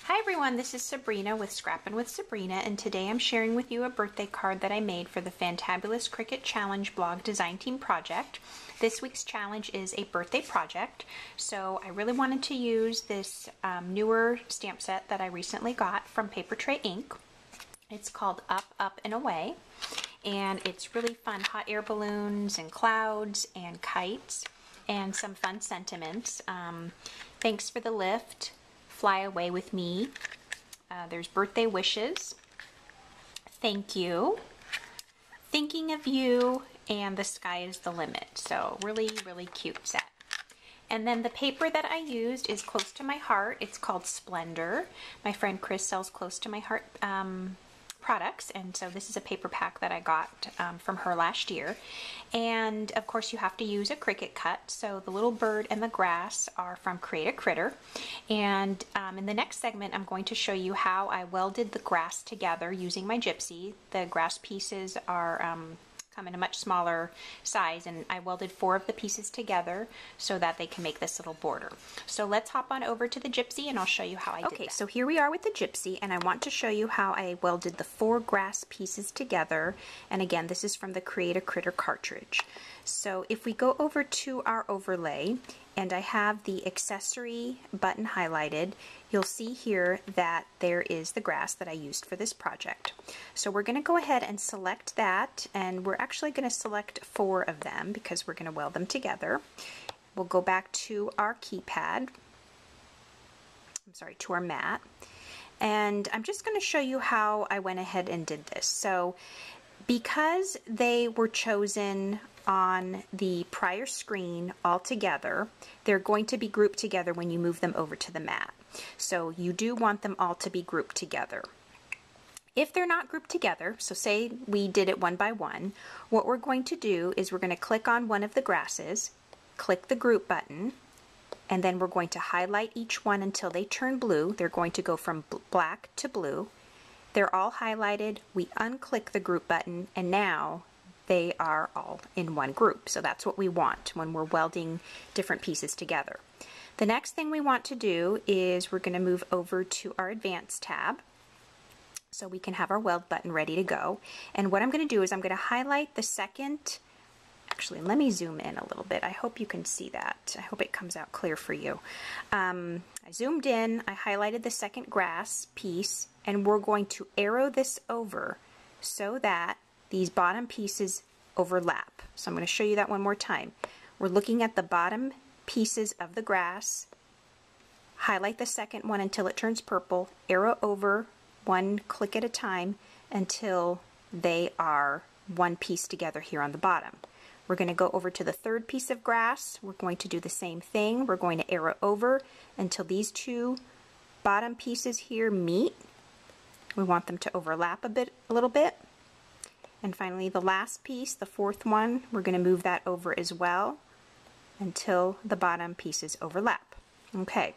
Hi everyone, this is Sabrina with Scrappin with Sabrina, and today I'm sharing with you a birthday card that I made for the Fantabulous Cricut Challenge blog design team project. This week's challenge is a birthday project, so I really wanted to use this newer stamp set that I recently got from Paper Tray Ink. It's called Up, Up, and Away, and it's really fun. Hot air balloons and clouds and kites and some fun sentiments. Thanks for the lift. Fly away with me. There's birthday wishes. Thank you. Thinking of you, and the sky is the limit. So really, really cute set. And then the paper that I used is close to my heart. It's called Splendor. My friend Chris sells close to my heart products, and so this is a paper pack that I got from her last year. And of course you have to use a Cricut cut, so the little bird and the grass are from Critter Cricut. And in the next segment I'm going to show you how I welded the grass together using my gypsy. The grass pieces are come in a much smaller size, and I welded 4 of the pieces together so that they can make this little border. So let's hop on over to the gypsy and I'll show you how I did that. Okay, so here we are with the gypsy, and I want to show you how I welded the 4 grass pieces together. And again, this is from the Critter Cricut cartridge. So if we go over to our overlay, and I have the accessory button highlighted, you'll see here that there is the grass that I used for this project. So we're going to go ahead and select that, and we're actually going to select 4 of them because we're going to weld them together. We'll go back to our keypad, to our mat, and I'm just going to show you how I went ahead and did this. So because they were chosen on the prior screen all together, they're going to be grouped together when you move them over to the mat. So you do want them all to be grouped together. If they're not grouped together, so say we did it one by one, what we're going to do is we're going to click on one of the grasses, click the group button, and then we're going to highlight each one until they turn blue. They're going to go from black to blue. They're all highlighted. We unclick the group button, and now they are all in one group. So that's what we want when we're welding different pieces together. The next thing we want to do is we're going to move over to our Advanced tab so we can have our weld button ready to go. And what I'm going to do is I'm going to highlight the second. Actually, let me zoom in a little bit. I hope you can see that. I hope it comes out clear for you. I zoomed in, I highlighted the second grass piece, and we're going to arrow this over so that these bottom pieces overlap. So I'm going to show you that one more time. We're looking at the bottom pieces of the grass, highlight the second one until it turns purple, arrow over one click at a time until they are one piece together here on the bottom. We're going to go over to the third piece of grass. We're going to do the same thing. We're going to arrow over until these 2 bottom pieces here meet. We want them to overlap a little bit. And finally the last piece, the 4th one, we're going to move that over as well until the bottom pieces overlap. Okay,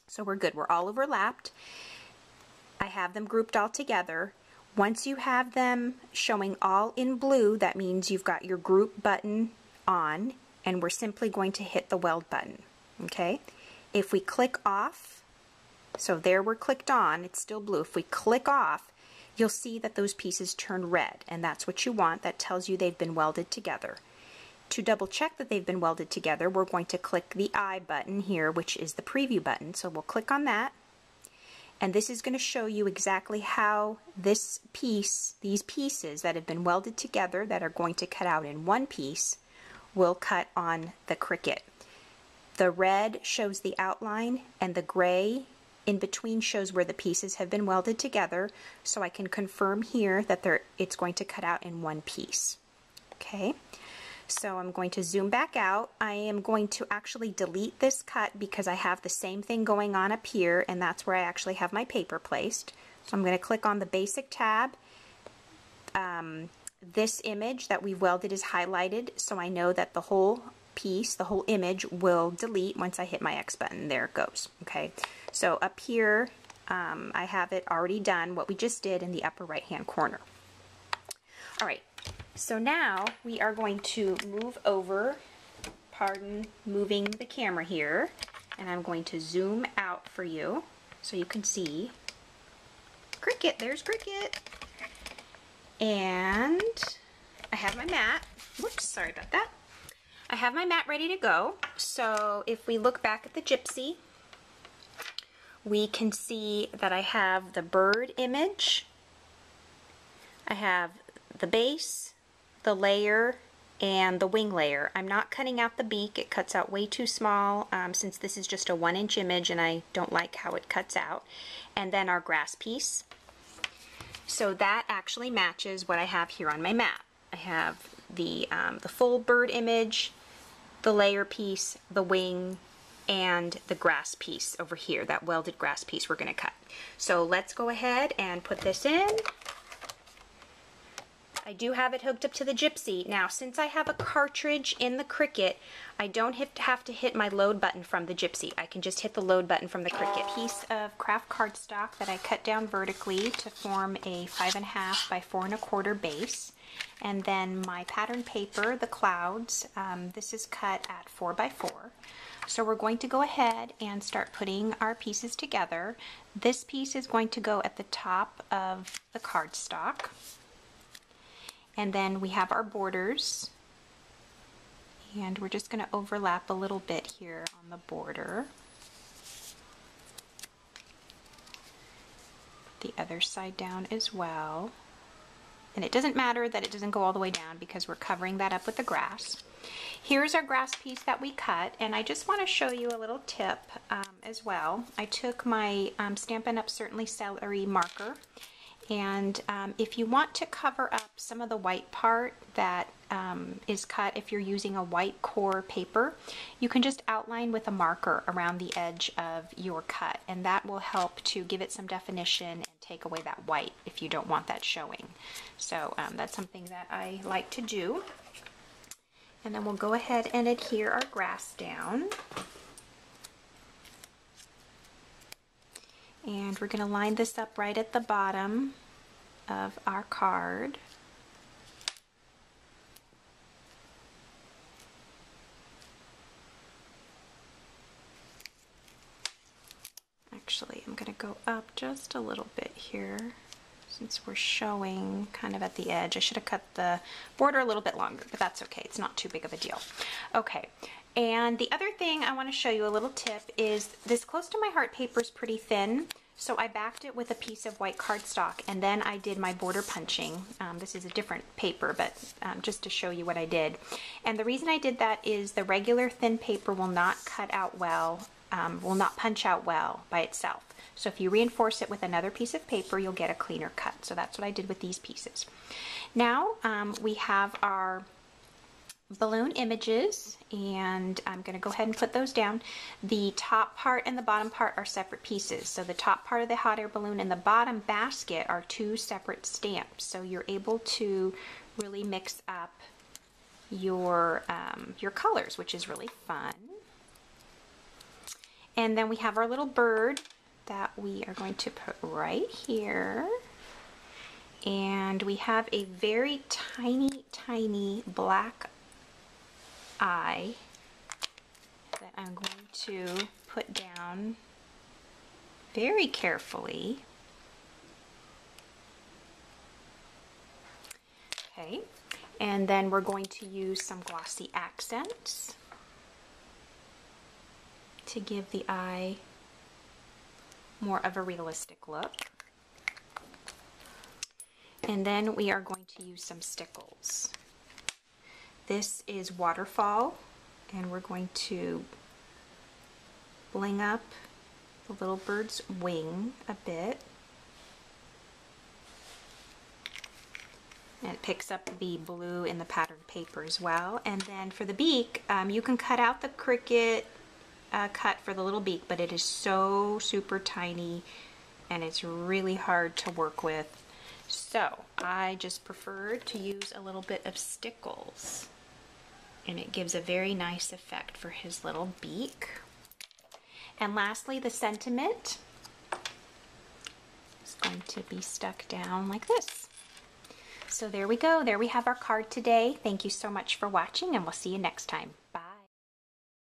so we're good. We're all overlapped. I have them grouped all together. Once you have them showing all in blue, that means you've got your group button on, and we're simply going to hit the weld button. Okay, if we click off, so there we're clicked on, it's still blue. If we click off, you'll see that those pieces turn red, and that's what you want. That tells you they've been welded together. To double check that they've been welded together, we're going to click the I button here, which is the preview button. So we'll click on that, and this is going to show you exactly how this piece, these pieces that have been welded together that are going to cut out in one piece, will cut on the Cricut. The red shows the outline, and the gray in between shows where the pieces have been welded together, so I can confirm here that it's going to cut out in one piece. Okay, so I'm going to zoom back out. I am going to actually delete this cut because I have the same thing going on up here, and that's where I actually have my paper placed. So I'm going to click on the Basic tab. This image that we've welded is highlighted, so I know that the whole piece, the whole image, will delete once I hit my X button. There it goes. Okay, so up here I have it already done, what we just did in the upper right hand corner. Alright, so now we are going to move over, pardon moving the camera here, and I'm going to zoom out for you so you can see Cricut. There's Cricut. And I have my mat. Whoops, sorry about that. I have my mat ready to go. So if we look back at the gypsy, we can see that I have the bird image, I have the base, the layer, and the wing layer. I'm not cutting out the beak. It cuts out way too small since this is just a 1-inch image and I don't like how it cuts out. And then our grass piece. So that actually matches what I have here on my mat. I have the full bird image, the layer piece, the wing, and the grass piece over here, that welded grass piece we're going to cut. So let's go ahead and put this in. I do have it hooked up to the gypsy. Now, since I have a cartridge in the Cricut, I don't have to hit my load button from the gypsy. I can just hit the load button from the Cricut. Piece of craft cardstock that I cut down vertically to form a 5.5 by 4 1/4 base. And then my pattern paper, the clouds, this is cut at 4 by 4. So we're going to go ahead and start putting our pieces together. This piece is going to go at the top of the cardstock. And then we have our borders. And we're just going to overlap a little bit here on the border. The other side down as well. And it doesn't matter that it doesn't go all the way down because we're covering that up with the grass. Here's our grass piece that we cut, and I just want to show you a little tip as well. I took my Stampin' Up! Certainly Celery marker, and if you want to cover up some of the white part that is cut, if you're using a white core paper, you can just outline with a marker around the edge of your cut, and that will help to give it some definition and take away that white if you don't want that showing. So that's something that I like to do. And then we'll go ahead and adhere our grass down. And we're going to line this up right at the bottom of our card. Actually, I'm going to go up just a little bit here since we're showing kind of at the edge. I should have cut the border a little bit longer, but that's okay. It's not too big of a deal. Okay, and the other thing I want to show you, a little tip, is this close to my heart paper is pretty thin, so I backed it with a piece of white cardstock, and then I did my border punching. This is a different paper, but just to show you what I did. And the reason I did that is the regular thin paper will not cut out well, will not punch out well by itself. So if you reinforce it with another piece of paper, you'll get a cleaner cut. So that's what I did with these pieces. Now we have our balloon images, and I'm going to go ahead and put those down. The top part and the bottom part are separate pieces. So the top part of the hot air balloon and the bottom basket are 2 separate stamps. So you're able to really mix up your colors, which is really fun. And then we have our little bird that we are going to put right here. And we have a very tiny, tiny black eye that I'm going to put down very carefully. Okay, and then we're going to use some glossy accents to give the eye more of a realistic look. And then we are going to use some stickles. This is Waterfall, and we're going to bling up the little bird's wing a bit. And it picks up the blue in the patterned paper as well. And then for the beak, you can cut out the Cricut cut for the little beak, but it is so super tiny and it's really hard to work with. So I just preferred to use a little bit of stickles, and it gives a very nice effect for his little beak. And lastly, the sentiment is going to be stuck down like this. So there we go. There we have our card today. Thank you so much for watching, and we'll see you next time.